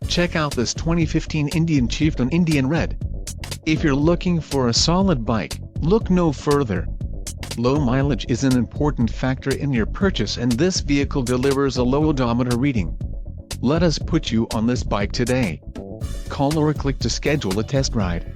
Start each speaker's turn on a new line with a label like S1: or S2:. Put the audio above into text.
S1: Check out this 2015 Indian Chieftain Indian Red. If you're looking for a solid bike, look no further. Low mileage is an important factor in your purchase, and this vehicle delivers a low odometer reading. Let us put you on this bike today. Call or click to schedule a test ride.